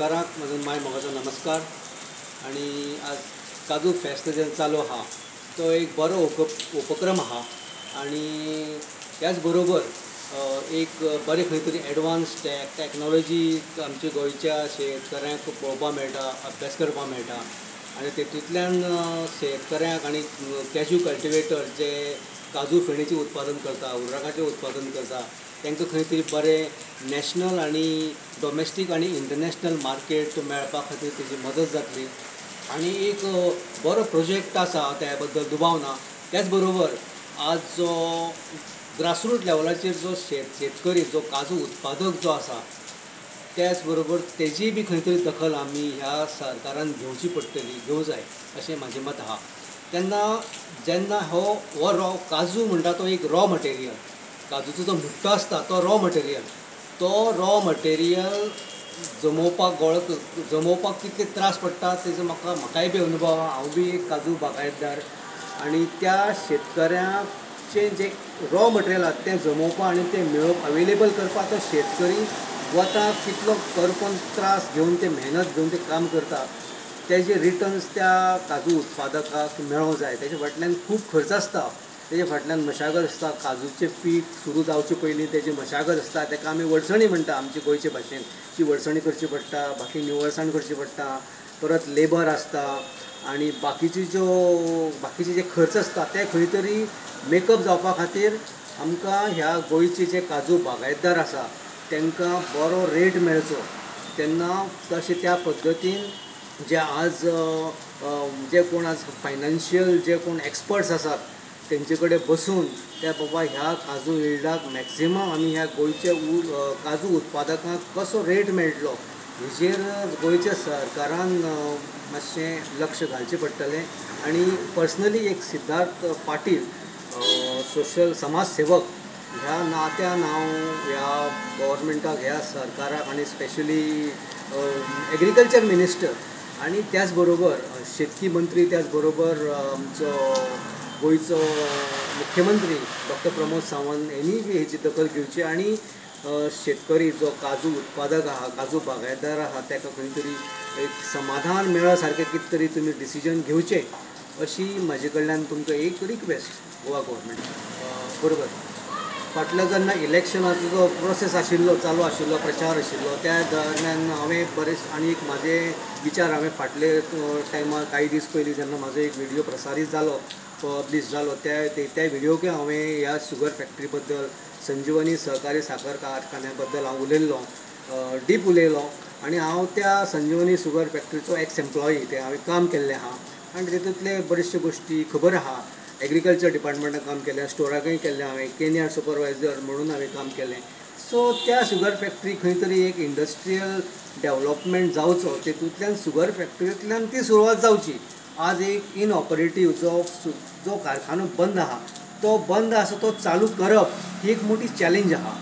गोंयकारांक म्हजो माय मोगाचो नमस्कार। आणि आज काजू फेस्त जे चालू आहा तो एक बरो उपक्रम आहा आणि त्याच बरोबर एक बरे खंय तरी एडवान्स टॅक्नॉलॉजी आमच्या गोंयच्या शेतकऱ्यांक पळोवपाक मेळटा, अभ्यास करपाक मेळटा आणि तेतूंतल्यान शेतकऱ्यांक आनी कॅज्यू कल्टिवेटर जे काजू फेणीचें उत्पादन करता, उर्राकाचें उत्पादन करता तांकां खंय तरी बरें नॅशनल आनी डॉमेस्टीक आनी इंटरनॅशनल मार्केट मेळपा खातीर तेजी मदत जातली आनी एक बरो प्रोजेक्ट आसा त्या बद्दल दुबाव ना। त्याच बरोबर आज जो ग्रासरूट लेवलाचेर जो शेतकरी जो काजू उत्पादक जो आसा त्याच बरोबर तेजी बी खंय तरी दखल आमी ह्या सरकारान घेवची पडटली, घेवं जाय अशें म्हाजें मत आहा। जेन्ना हो काजू म्हणटा तो एक रॉ मटेरियल, काजूचो जो मुट्टो आसता तो रॉ मटेरियल जमोवपाक कितले त्रास पडटा तेजो म्हाकाय बी अनुभव आहा। हांव बी एक काजू बागायतदार आनी त्या शेतकऱ्याचें जे रॉ मटेरियल आसा तें जमोवपाक आनी तें मेळप अवेलेबल करपाक तो शेतकरी वता कितलो करपून त्रास घेवन ते मेहनत घेवन ते काम करता तेजे रिटर्न्स त्या काजू उत्पादकाक मेळोंक जाय। तेजे फाटल्यान खूब खर्च आसता, तेजे फाटल्यान मशागत आसता, काजूचें पीक सुरू जावचे पयलीं तेजी मशागत आसता, ताका आमी वडसणी म्हणटा आमचे गोंयचे भाशेन। ती वडसणी करची पडटा, बाकी निवळसाण करची पडटा, परत लेबर आसता आनी बाकीचे जे खर्च आसता ते खंय तरी मेकअप जावपा खातीर आमकां ह्या गोंयचे जे काजू बागायतदार आसा तांकां बरो रेट मेळचो। तेन्ना तशें त्या पद्दतीन जे आज जे कोण आज फायनान्शियल जे कोण एक्सपर्ट्स आसात तेंचे कडेन बसून त्या बाबा ह्या काजू इल्डाक मॅक्झिमम आमी ह्या गोंयचे काजू उत्पादकांक कसो रेट मेळटलो हेजेर गोंयच्या सरकारान मातशें लक्ष घालचें पडटलें। आनी पर्सनली एक सिद्धार्थ पाटील सोशल समाजसेवक ह्या नात्यान हांव ह्या गव्हर्मेंटाक, ह्या सरकाराक आनी स्पेशली एग्रीकल्चर मिनिस्टर आनी त्याच बरोबर शेतकी मंत्री, त्याच बरोबर आमचो गोंयचो मुख्यमंत्री डॉक्टर प्रमोद सावंत हेंनी बी हेची दखल घेवची आनी शेतकरी जो काजू उत्पादक आहा, काजू बागायतदार आहा ताका खंय तरी एक समाधान मेळ्ळा सारकें कितें तरी तुमी डिसिजन घेवचें अशी म्हाजे कडल्यान तुमकां एक रिक्वेस्ट गोवा गव्हर्मेंट। बरोबर फाटल्या जेन्ना इलेक्शनाचो जो प्रोसेस आशिल्लो, चालू आशिल्लो, प्रचार आशिल्लो त्या दरम्यान हांवें बरेच आनी एक म्हाजे विचार हांवें फाटले टायमार काही दीस पयलीं जेन्ना म्हाजो एक व्हिडिओ प्रसारीत जालो, पब्लीश जालो, त्या व्हिडिओक हांवें ह्या शुगर फॅक्टरी बद्दल, संजीवनी सहकारी साखर कारखान्या बद्दल हांव उलयल्लो, डीप उलयलो आनी हांव त्या संजीवनी शुगर फॅक्टरीचो एक्स एम्प्लॉई, ते हांवें काम केल्लें आहा आनी तेतूंतले बरेचशे गोश्टी खबर आहा। एग्रीकल्चर डिपार्टमेंटान काम केलें, स्टोराकय केल्लें हांवें, केनियार्ड सुपरवायझर म्हणून हांवें काम केलें। सो त्या शुगर फॅक्टरी खंय तरी एक इंडस्ट्रियल डेवलपमेंट जावचो, तेतूंतल्यान शुगर फॅक्टरींतल्यान ती सुरवात जावची। आज एक इनऑपरेटीव जो कारखानो बंद आहा तो बंद आसा तो चालू करप ही एक मोठी चॅलेंज आहा।